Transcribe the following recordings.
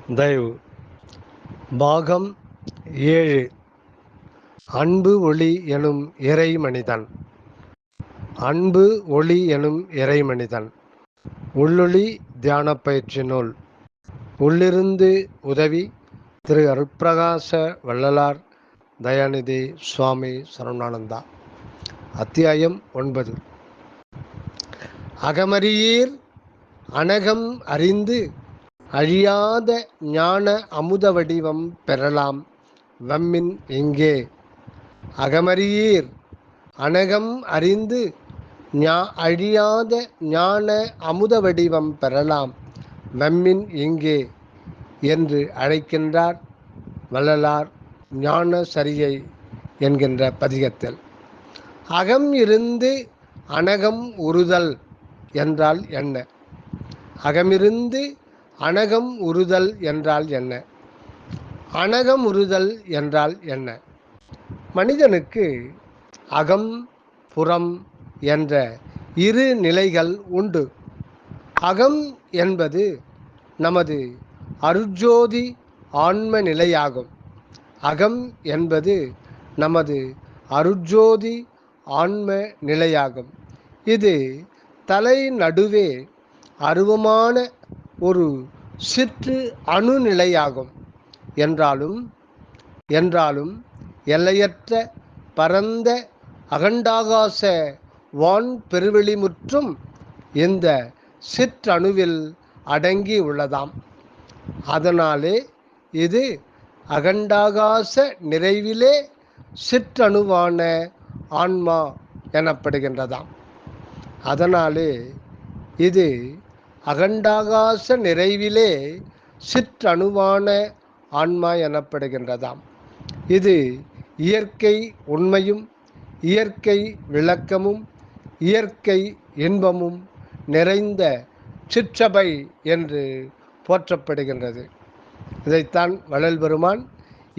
தயவு பாகம் 7. அன்பு ஒளி எனும் இறைமனிதன். அன்பு ஒளி எனும் இறைமனிதன். உள்ளொளி தியானப் பயிற்சி நூல். உள்ளிருந்து உதவி திரு அருட்பிரகாச வள்ளலார் தயாநிதி சுவாமி சரவணானந்தா. அத்தியாயம் 9. அகமறியீர் அனகம் அறிந்து அழியாத ஞான அமுத வடிவம் பெறலாம் வம்மின் எங்கே. அகமறியீர் அனகம் அறிந்து அழியாத ஞான அமுத வடிவம் பெறலாம் வம்மின் எங்கே என்று அழைக்கின்றார் வள்ளலார் ஞான சரியை என்கின்ற பதிகத்தில். அகம் இருந்து அனகம் உறுதல் என்றால் என்ன? அகமிருந்து அனகம் உறுதல் என்றால் என்ன? அனகம் உறுதல் என்றால் என்ன? மனிதனுக்கு அகம் புறம் என்ற இரு நிலைகள் உண்டு. அகம் என்பது நமது அருட்ஜோதி ஆன்ம நிலையாகும். அகம் என்பது நமது அருட்ஜோதி ஆன்ம நிலையாகும். இது தலை நடுவே அருவமான ஒரு சிற்று அணுநிலையாகும். என்றாலும் எல்லையற்ற பரந்த அகண்டாகாச வான் பெருவெளி முற்றும் இந்த சிற்றணுவில் அடங்கி உள்ளதாம். அதனாலே இது அகண்டாகாச நிறைவிலே சிற்றணுவான ஆன்மா எனப்படுகின்றதாம். அதனாலே இது அகண்டாகாச நிறைவிலே சிற்றணுவான ஆன்மா எனப்படுகின்றதாம். இது இயற்கை உண்மையும் இயற்கை விளக்கமும் இயற்கை இன்பமும் நிறைந்த சிற்றபை என்று போற்றப்படுகின்றது. இதைத்தான் வள்ளல் பெருமான்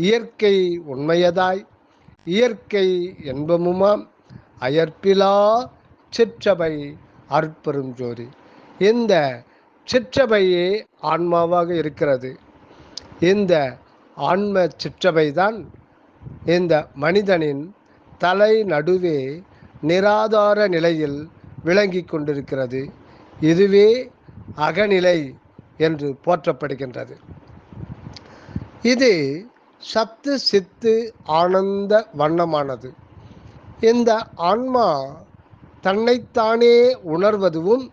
இயற்கை உண்மையதாய் இயற்கை இன்பமுமாம் அயற்பிலா சிற்றபை அருட்பெரும் ஜோதி. இந்த சிற்றபையே ஆன்மாவாக இருக்கிறது. இந்த ஆன்ம சிற்றபைதான் இந்த மனிதனின் தலை நடுவே நிராதார நிலையில் விளங்கி கொண்டிருக்கிறது. இதுவே அகநிலை என்று போற்றப்படுகின்றது. இது சத்து சித்து ஆனந்த வண்ணமானது. இந்த ஆன்மா தன்னைத்தானே உணர்வதும்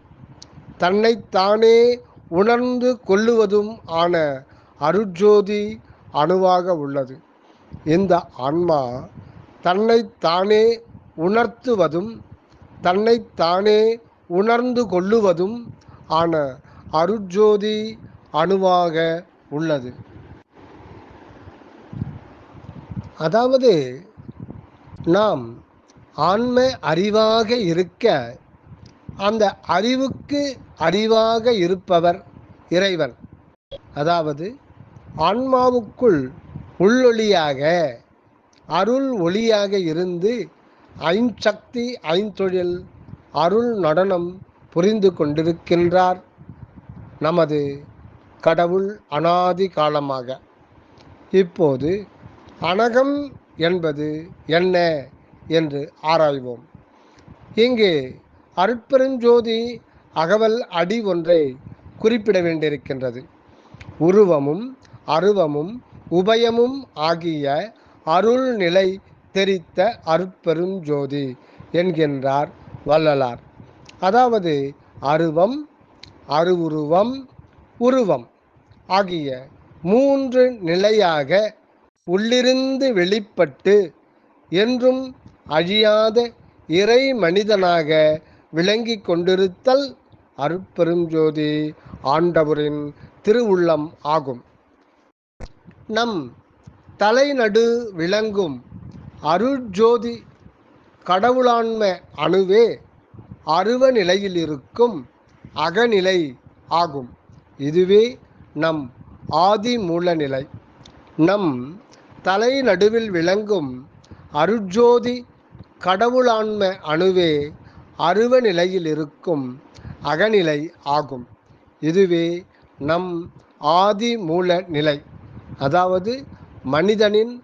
தன்னைத்தானே உணர்ந்து கொள்ளுவதும் ஆன அருட்ஜோதி அணுவாக உள்ளது. இந்த ஆன்மா தன்னைத்தானே உணர்த்துவதும் தன்னைத்தானே உணர்ந்து கொள்ளுவதும் ஆன அருட்ஜோதி அணுவாக உள்ளது. அதாவது நாம் ஆன்ம அறிவாக இருக்க அந்த அறிவுக்கு அறிவாக இருப்பவர் இறைவன். அதாவது ஆன்மாவுக்குள் உள்ளொளியாக அருள் ஒளியாக இருந்து ஐஞ்சக்தி ஐந்தொழில் அருள் நடனம் புரிந்து கொண்டிருக்கின்றார் நமது கடவுள் அனாதி காலமாக. இப்போது அனகம் என்பது என்ன என்று ஆராய்வோம். இங்கே அருட்பெருஞ்சோதி அகவல் அடி ஒன்றை குறிப்பிட வேண்டியிருக்கின்றது. உருவமும் அருவமும் உபயமும் ஆகிய அருள் நிலை தெரித்த அருட்பெரும் ஜோதி என்கின்றார் வள்ளலார். அதாவது அருவம் அருவுருவம் உருவம் ஆகிய மூன்று நிலையாக உள்ளிருந்து வெளிப்பட்டு என்றும் அழியாத இறை மனிதனாக விளங்கி கொண்டிருத்தல் அருட்பெரும் ஜோதி ஆண்டவரின் திருவுள்ளம் ஆகும். நம் தலைநடு விளங்கும் அருட்ஜோதி கடவுளான்ம அணுவே அருவ நிலையில் இருக்கும் அகநிலை ஆகும். இதுவே நம் ஆதி மூல நிலை. நம் தலை நடுவில் விளங்கும் அருட்ஜோதி கடவுளான்ம அணுவே அருவ நிலையில் இருக்கும் அகநிலை ஆகும். இதுவே நம் ஆதி மூல நிலை, அதாவது மனிதனின்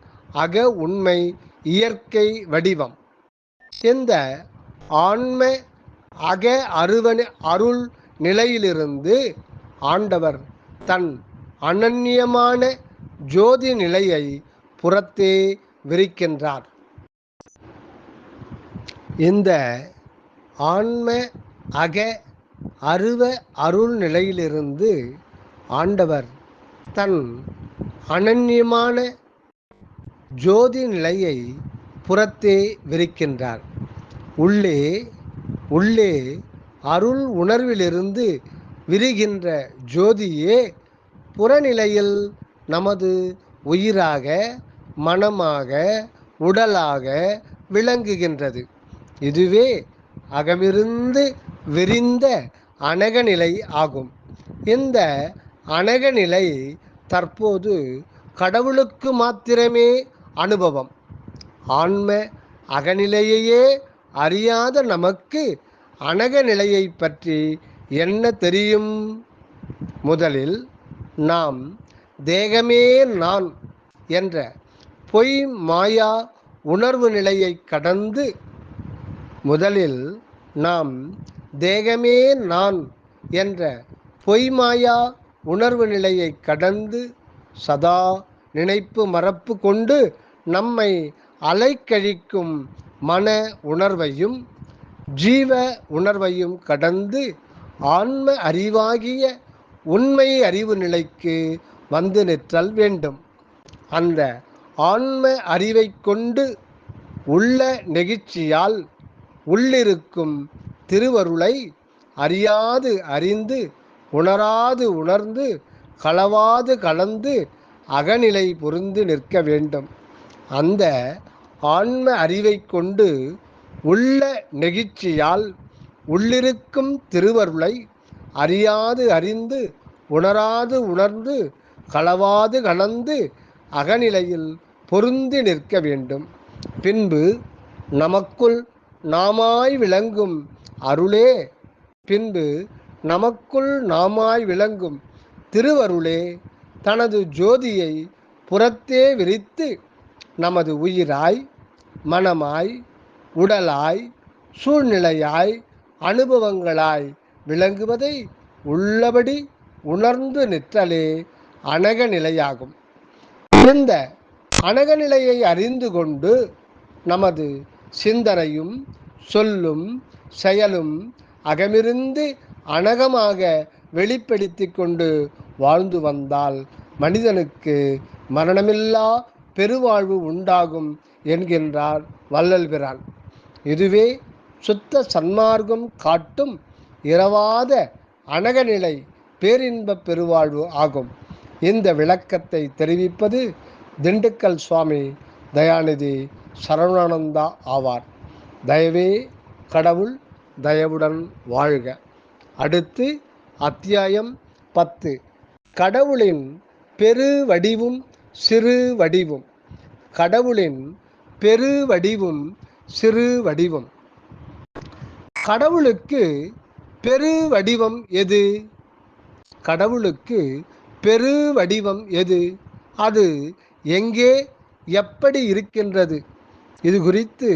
அக உண்மை இயற்கை வடிவம். இந்த ஆன்ம அக அருள் நிலையிலிருந்து ஆண்டவர் தன் அனன்யமான ஜோதி நிலையை புறத்தே விரிக்கின்றார். இந்த ஆன்ம அக அருள் நிலையிலிருந்து ஆண்டவர் தன் அனன்யமான ஜோதி நிலையை புறத்தே விரிக்கின்றார். உள்ளே அருள் உணர்விலிருந்து விரிகின்ற ஜோதியே புறநிலையில் நமது உயிராக, மனமாக, உடலாக விளங்குகின்றது. இதுவே அகமிருந்து விரிந்த அனகநிலை ஆகும். இந்த அனகநிலை தற்போது கடவுளுக்கு மாத்திரமே அனுபவம். ஆன்ம அகநிலையையே அறியாத நமக்கு அனகநிலையை பற்றி என்ன தெரியும்? முதலில் நாம் தேகமே நான் என்ற பொய் மாயா உணர்வு நிலையை கடந்து தேகமே நான் என்ற பொய்மாயா உணர்வு நிலையை கடந்து சதா நினைப்பு மறப்பு கொண்டு நம்மை அலைக்கழிக்கும் மன உணர்வையும் ஜீவ உணர்வையும் கடந்து ஆன்ம அறிவாகிய உண்மை அறிவு நிலைக்கு வந்து நிற்றல் வேண்டும். அந்த ஆன்ம அறிவை கொண்டு உள்ள நெகிழ்ச்சியால் உள்ளிருக்கும் திருவருளை அறியாது அறிந்து, உணராது உணர்ந்து, களவாது கலந்து அகநிலை பொருந்து நிற்க வேண்டும். அந்த ஆன்ம அறிவை கொண்டு உள்ள நெகிழ்ச்சியால் உள்ளிருக்கும் திருவருளை அறியாது அறிந்து, உணராது உணர்ந்து, களவாது கலந்து அகநிலையில் பொருந்தி நிற்க வேண்டும். பின்பு நமக்குள் நாமாய் விளங்கும் அருளே, பின்பு நமக்குள் நாமாய் விளங்கும் திருவருளே தனது ஜோதியை புறத்தே விரித்து நமது உயிராய், மனமாய், உடலாய், சூழ்நிலையாய், அனுபவங்களாய் விளங்குவதை உள்ளபடி உணர்ந்து நிற்றலே அனகநிலையாகும். இந்த அனகநிலையை அறிந்து கொண்டு நமது சிந்தனையும் சொல்லும் செயலும் அகமிருந்து அனகமாக வெளிப்படுத்தி கொண்டு வாழ்ந்து வந்தால் மனிதனுக்கு மரணமில்லா பெருவாழ்வு உண்டாகும் என்கின்றார் வள்ளல் பிரான். இதுவே சுத்த சன்மார்க்கம் காட்டும் இரவாத அனகநிலை பேரின்பப் பெருவாழ்வு ஆகும். இந்த விளக்கத்தை தெரிவிப்பது திண்டுக்கல் சுவாமி தயாநிதி சரவணானந்தா ஆவார். தயவே கடவுள் தயவுடன் வாழ்க. அடுத்து அத்தியாயம் 10. கடவுளின் பெரு வடிவும் சிறு வடிவும். கடவுளின் பெரு வடிவும் சிறு வடிவும். கடவுளுக்கு பெரு வடிவம் எது? கடவுளுக்கு பெரு வடிவம் எது? அது எங்கே, எப்படி இருக்கின்றது? இது குறித்து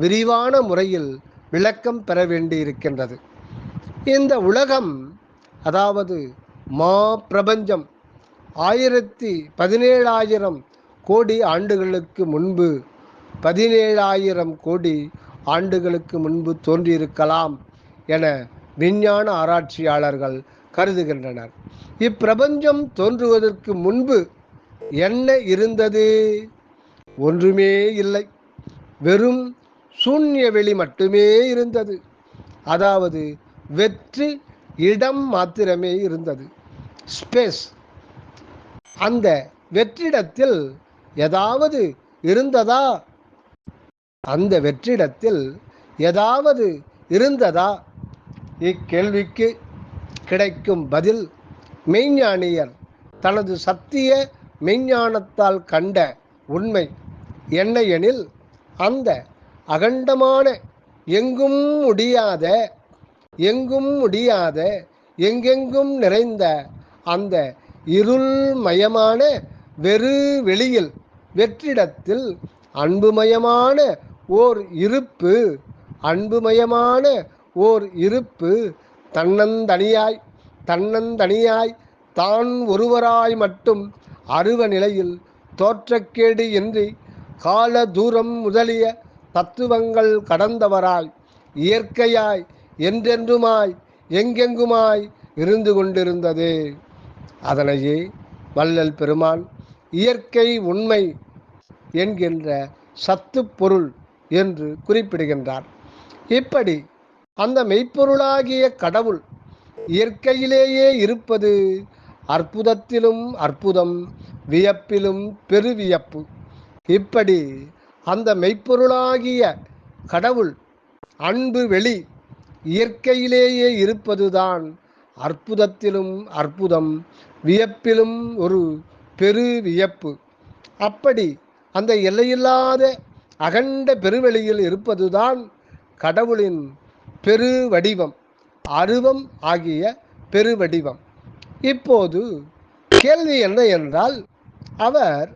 விரிவான முறையில் விளக்கம் பெற வேண்டியிருக்கின்றது. இந்த உலகம், அதாவது மா பிரபஞ்சம் 17,000 கோடி ஆண்டுகளுக்கு முன்பு 17,000 கோடி ஆண்டுகளுக்கு முன்பு தோன்றியிருக்கலாம் என விஞ்ஞான ஆராய்ச்சியாளர்கள் கருதுகின்றனர். இப்பிரபஞ்சம் தோன்றுவதற்கு முன்பு என்ன இருந்தது? ஒன்றுமே இல்லை. வெறும் சூன்ய வெளி மட்டுமே இருந்தது. அதாவது வெற்று இடம் மாத்திரமே இருந்தது, ஸ்பேஸ். அந்த வெற்றிடத்தில் ஏதாவது இருந்ததா? அந்த வெற்றிடத்தில் ஏதாவது இருந்ததா? இக்கேள்விக்கு கிடைக்கும் பதில் மெய்ஞானியர் தனது சத்திய மெய்ஞானத்தால் கண்ட உண்மை என்ன எனில், அந்த அகண்டமான எங்கும் முடியாத எங்கெங்கும் நிறைந்த அந்த இருள்மயமான வெறு வெளியில் வெற்றிடத்தில் அன்புமயமான ஓர் இருப்பு அன்புமயமான ஓர் இருப்பு தன்னந்தனியாய் தான் ஒருவராய் மட்டும் அருவ நிலையில் தோற்றக்கேடு இன்றி கால தூரம் முதலிய தத்துவங்கள் கடந்தவராய் இயற்கையாய் என்றென்றுமாய் எங்கெங்குமாய் இருந்து கொண்டிருந்தது. அதனையே வள்ளல் பெருமான் இயற்கை உண்மை என்கின்ற சத்து பொருள் என்று குறிப்பிடுகின்றார். இப்படி அந்த மெய்ப்பொருளாகிய கடவுள் இயற்கையிலேயே இருப்பது அற்புதத்திலும் அற்புதம், வியப்பிலும் பெருவியப்பு. இப்படி அந்த மெய்ப்பொருளாகிய கடவுள் அன்பு வெளி இயற்கையிலேயே இருப்பதுதான் அற்புதத்திலும் அற்புதம், வியப்பிலும் ஒரு பெரு வியப்பு. அப்படி அந்த எல்லையில்லாத அகண்ட பெருவெளியில் இருப்பதுதான் கடவுளின் பெரு வடிவம், அருவம் ஆகிய பெருவடிவம். இப்போது கேள்வி என்ன என்றால், அவர்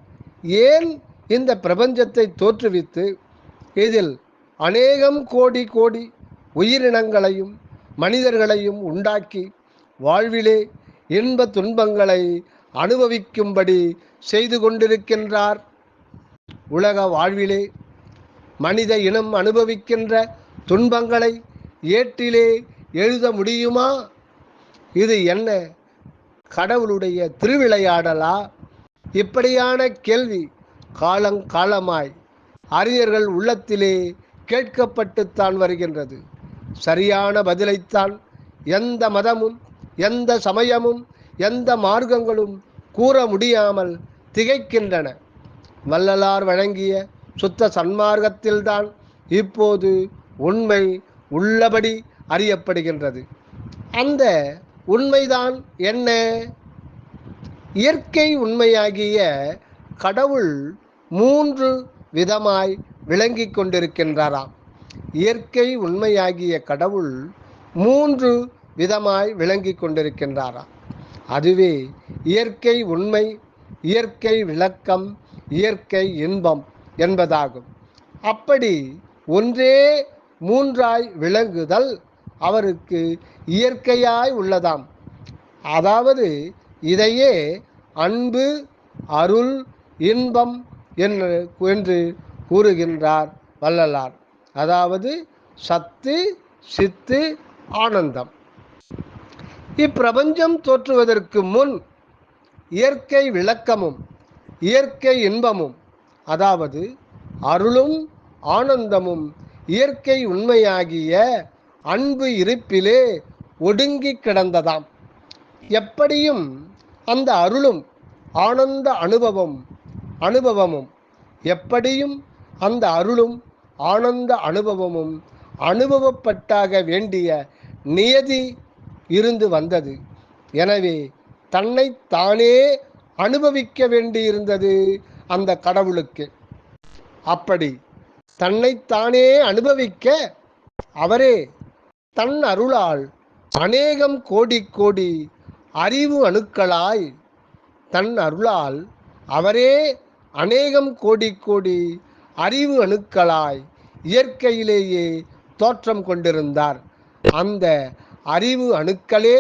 ஏன் இந்த பிரபஞ்சத்தை தோற்றுவித்து இதில் அநேகம் கோடி கோடி உயிரினங்களையும் மனிதர்களையும் உண்டாக்கி வாழ்விலே இன்ப துன்பங்களை அனுபவிக்கும்படி செய்து கொண்டிருக்கின்றார்? உலக வாழ்விலே மனித இனம் அனுபவிக்கின்ற துன்பங்களை ஏட்டிலே எழுத முடியுமா? இது என்ன கடவுளுடைய திருவிளையாடலா? இப்படியான கேள்வி காலங்காலமாய் அறிஞர்கள் உள்ளத்திலே கேட்கப்பட்டுத்தான் வருகின்றது. சரியான பதிலைத்தான் எந்த மதமும் எந்த சமயமும் எந்த மார்க்கங்களும் கூற முடியாமல் திகைக்கின்றன. வள்ளலார் வழங்கிய சுத்த சன்மார்க்கத்தில்தான் இப்போது உண்மை உள்ளபடி அறியப்படுகின்றது. அந்த உண்மைதான் என்ன? இயற்கை உண்மையாகிய கடவுள் 3 விதமாய் விளங்கி கொண்டிருக்கின்றாராம். இயற்கை உண்மையாகிய கடவுள் 3 விதமாய் விளங்கி கொண்டிருக்கின்றாராம். அதுவே இயற்கை உண்மை, இயற்கை விளக்கம், இயற்கை இன்பம் என்பதாகும். அப்படி ஒன்றே 3ஆய் விளங்குதல் அவருக்கு இயற்கையாய் உள்ளதாம். அதாவது இதையே அன்பு, அருள், இன்பம் என்று கூறுகின்றார் வள்ளலார். அதாவது சத்து, சித்து, ஆனந்தம். இப்பிரபஞ்சம் தோற்றுவதற்கு முன் இயற்கை விளக்கமும் இயற்கை இன்பமும், அதாவது அருளும் ஆனந்தமும் இயற்கை உண்மையாகிய அன்பு இருப்பிலே ஒடுங்கி கிடந்ததாம். எப்படியும் அந்த அருளும் ஆனந்த அனுபவமும் எப்படியும் அந்த அருளும் ஆனந்த அனுபவமும் அனுபவப்பட்டாக வேண்டிய நியதி இருந்து வந்தது. எனவே தன்னை தானே அனுபவிக்க வேண்டியிருந்தது அந்த கடவுளுக்கு. அப்படி தன்னைத்தானே அனுபவிக்க அவரே தன் அருளால் அநேகம் கோடி கோடி அறிவு அணுக்களாய் தன் அருளால் அவரே அநேகம் கோடி கோடி அறிவு அணுக்களாய் இயற்கையிலேயே தோற்றம் கொண்டிருந்தார். அந்த அறிவு அணுக்களே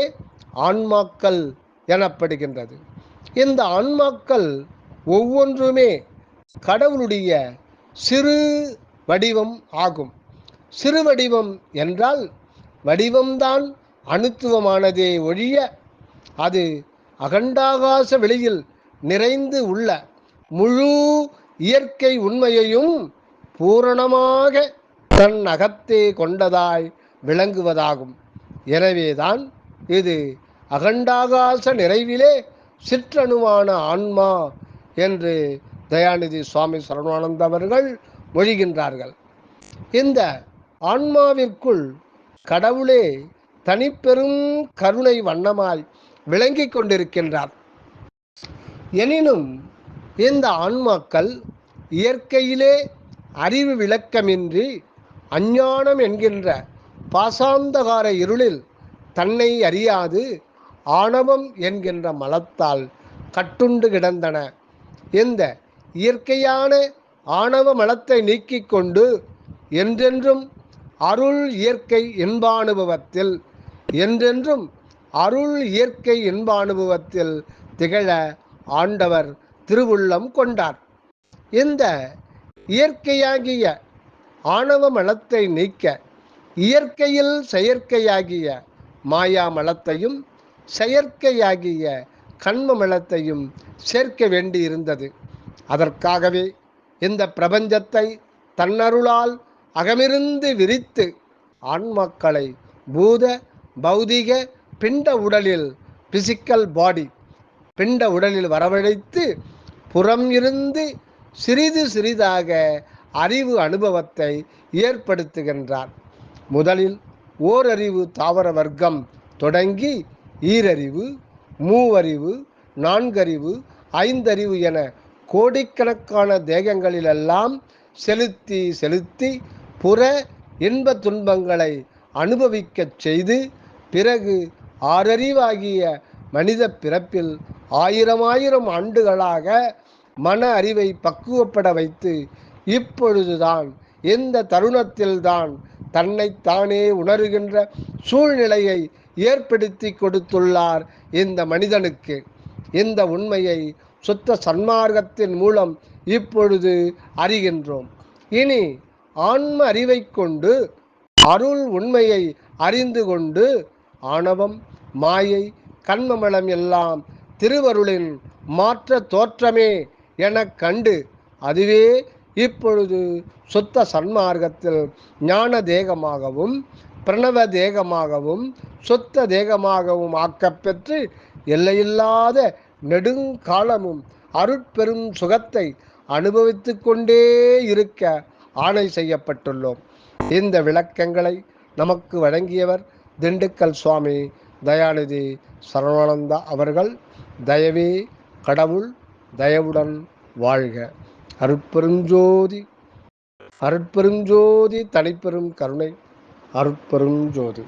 ஆன்மாக்கள் எனப்படுகின்றது. இந்த ஆன்மாக்கள் ஒவ்வொன்றுமே கடவுளுடைய சிறு வடிவம் ஆகும். சிறு வடிவம் என்றால் வடிவம்தான் அணுத்துவமானதே ஒழிய அது அகண்டாகாச வெளியில் நிறைந்து உள்ள முழு இயற்கை உண்மையையும் பூரணமாக தன் அகத்தே கொண்டதாய் விளங்குவதாகும். எனவேதான் இது அகண்டாகாச நிறைவிலே சிற்றணுவான ஆன்மா என்று தயாநிதி சுவாமி சரவணானந்த அவர்கள் மொழிகின்றார்கள். இந்த ஆன்மாவிற்குள் கடவுளே தனிப்பெரும் கருணை வண்ணமாய் விளங்கி கொண்டிருக்கின்றார். எனினும் இந்த ஆன்மாக்கள் இயற்கையிலே அறிவு விளக்கமின்றி அஞ்ஞானம் என்கின்ற பாசாந்தகார இருளில் தன்னை அறியாது ஆணவம் என்கின்ற மலத்தால் கட்டுண்டு கிடந்தன. இந்த இயற்கையான ஆணவ மலத்தை நீக்கிக் கொண்டு என்றென்றும் அருள் இயற்கை இன்பானுபவத்தில் என்றென்றும் அருள் இயற்கை இன்பானுபவத்தில் திகழ ஆண்டவர் திருவுள்ளம் கொண்டார். இந்த இயற்கையாகிய ஆணவ மலத்தை நீக்க இயற்கையில் செயற்கையாகிய மாயா மலத்தையும் செயற்கையாகிய கண்ம மலத்தையும் சேர்க்க வேண்டியிருந்தது. அதற்காகவே இந்த பிரபஞ்சத்தை தன்னருளால் அகமிருந்து விரித்து ஆன்மாக்களை பூத பௌதிக பிண்ட உடலில் பிசிக்கல் பாடி பிண்ட உடலில் வரவழைத்து புறம் இருந்து சிறிது சிறிதாக அறிவு அனுபவத்தை ஏற்படுத்துகின்றார். முதலில் ஓரறிவு தாவர வர்க்கம் தொடங்கி ஈரறிவு, மூவறிவு, நான்கறிவு, ஐந்தறிவு என கோடிக்கணக்கான தேகங்களிலெல்லாம் செலுத்தி செலுத்தி புற இன்ப துன்பங்களை அனுபவிக்கச் செய்து பிறகு ஆறறிவாகிய மனித பிறப்பில் ஆயிரம் ஆண்டுகளாக மன அறிவை பக்குவப்பட வைத்து இப்பொழுதுதான் இந்த தருணத்தில்தான் தன்னைத்தானே உணர்கின்ற சூழ்நிலையை ஏற்படுத்தி கொடுத்துள்ளார் இந்த மனிதனுக்கு. இந்த உண்மையை சுத்த சன்மார்க்கத்தின் மூலம் இப்பொழுது அறிகின்றோம். இனி ஆன்ம அறிவை கொண்டு அருள் உண்மையை அறிந்து கொண்டு ஆணவம், மாயை, கண்மமலம் எல்லாம் திருவருளின் மாற்ற தோற்றமே எனக் கண்டு அதுவே இப்பொழுது சுத்த சன்மார்க்கத்தில் ஞான தேகமாகவும் பிரணவ தேகமாகவும் சுத்த தேகமாகவும் ஆக்கப்பெற்று எல்லையில்லாத நெடுங்காலமும் அருட்பெரும் சுகத்தை அனுபவித்து கொண்டே இருக்க ஆணை செய்யப்பட்டுள்ளோம். இந்த விளக்கங்களை நமக்கு வழங்கியவர் திண்டுக்கல் சுவாமி தயாநிதி சரவணானந்தா அவர்கள். தயவே கடவுள், தயவுடன் வாழ்க. அருட்பெருஞ்சோதி அருட்பெருஞ்சோதி தனிப்பெரும் கருணை அருட்பெருஞ்சோதி.